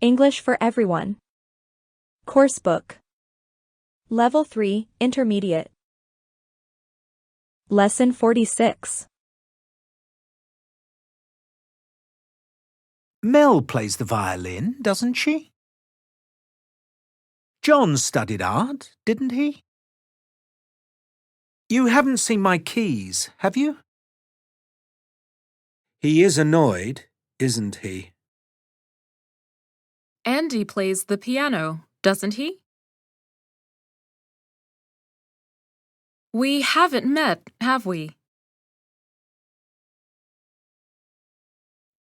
English for Everyone. Coursebook. Level 3, Intermediate. Lesson 46. Mel plays the violin, doesn't she? John studied art, didn't he? You haven't seen my keys, have you? He is annoyed, isn't he? Andy plays the piano, doesn't he? We haven't met, have we?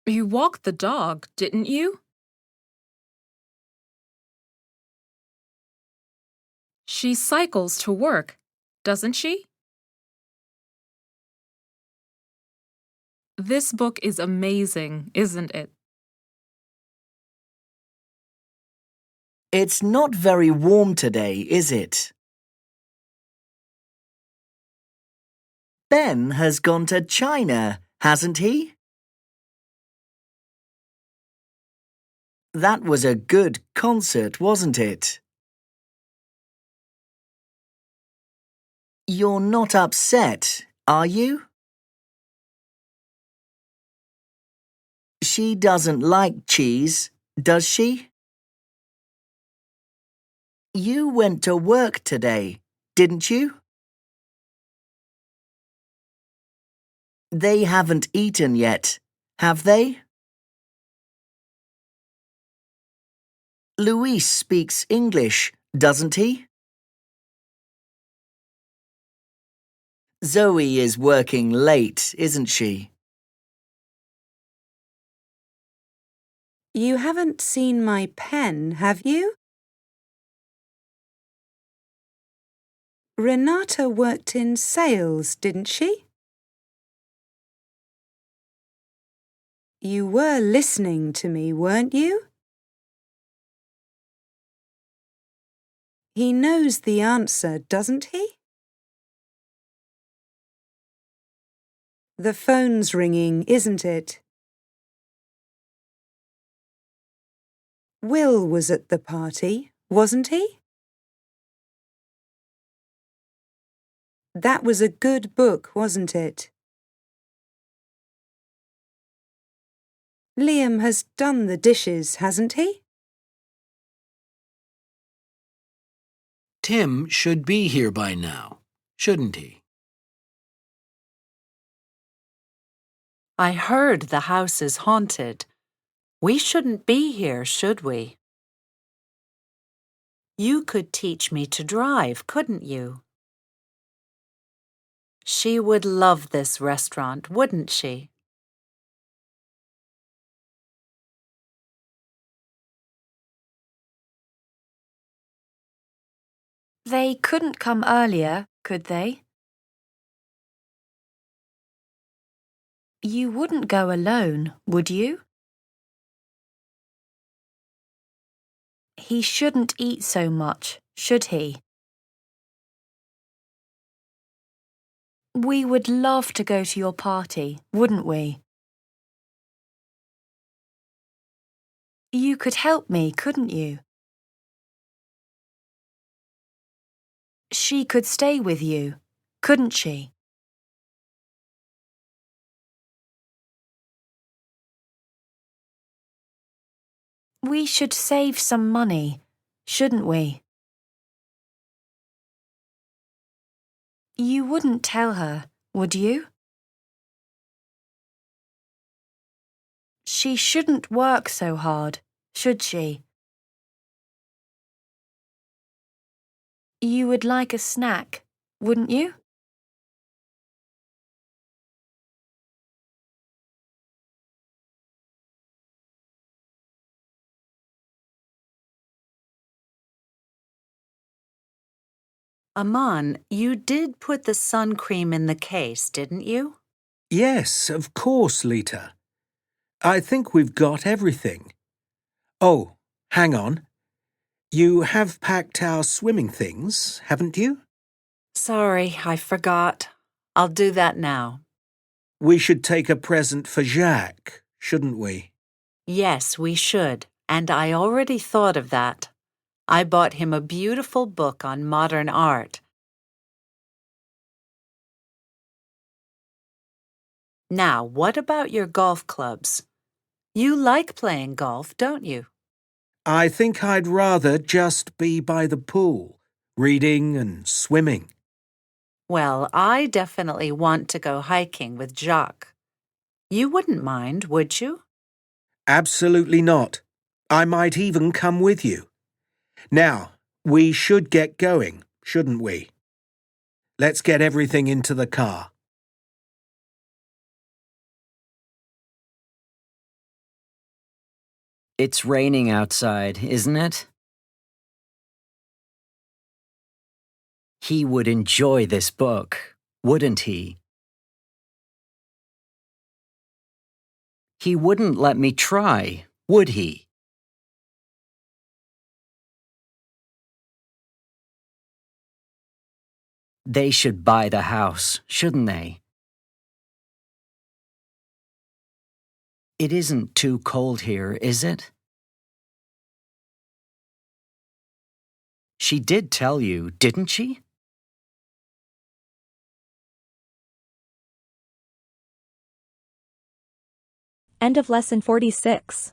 You walked the dog, didn't you? She cycles to work, doesn't she? This book is amazing, isn't it? It's not very warm today, is it? Ben has gone to China, hasn't he? That was a good concert, wasn't it? You're not upset, are you? She doesn't like cheese, does she? You went to work today, didn't you? They haven't eaten yet, have they? Luis speaks English, doesn't he? Zoe is working late, isn't she? You haven't seen my pen, have you? Renata worked in sales, didn't she? You were listening to me, weren't you? He knows the answer, doesn't he? The phone's ringing, isn't it? Will was at the party, wasn't he? That was a good book, wasn't it? Liam has done the dishes, hasn't he? Tim should be here by now, shouldn't he? I heard the house is haunted. We shouldn't be here, should we? You could teach me to drive, couldn't you? She would love this restaurant, wouldn't she? They couldn't come earlier, could they? You wouldn't go alone, would you? He shouldn't eat so much, should he? We would love to go to your party, wouldn't we? You could help me, couldn't you? She could stay with you, couldn't she? We should save some money, shouldn't we? You wouldn't tell her, would you? She shouldn't work so hard, should she? You would like a snack, wouldn't you? Aman, you did put the sun cream in the case, didn't you? Yes, of course, Lita. I think we've got everything. Oh, hang on. You have packed our swimming things, haven't you? Sorry, I forgot. I'll do that now. We should take a present for Jacques, shouldn't we? Yes, we should. And I already thought of that. I bought him a beautiful book on modern art. Now, what about your golf clubs? You like playing golf, don't you? I think I'd rather just be by the pool, reading and swimming. Well, I definitely want to go hiking with Jacques. You wouldn't mind, would you? Absolutely not. I might even come with you. Now, we should get going, shouldn't we? Let's get everything into the car. It's raining outside, isn't it? He would enjoy this book, wouldn't he? He wouldn't let me try, would he? They should buy the house, shouldn't they? It isn't too cold here, is it? She did tell you, didn't she? End of lesson 46.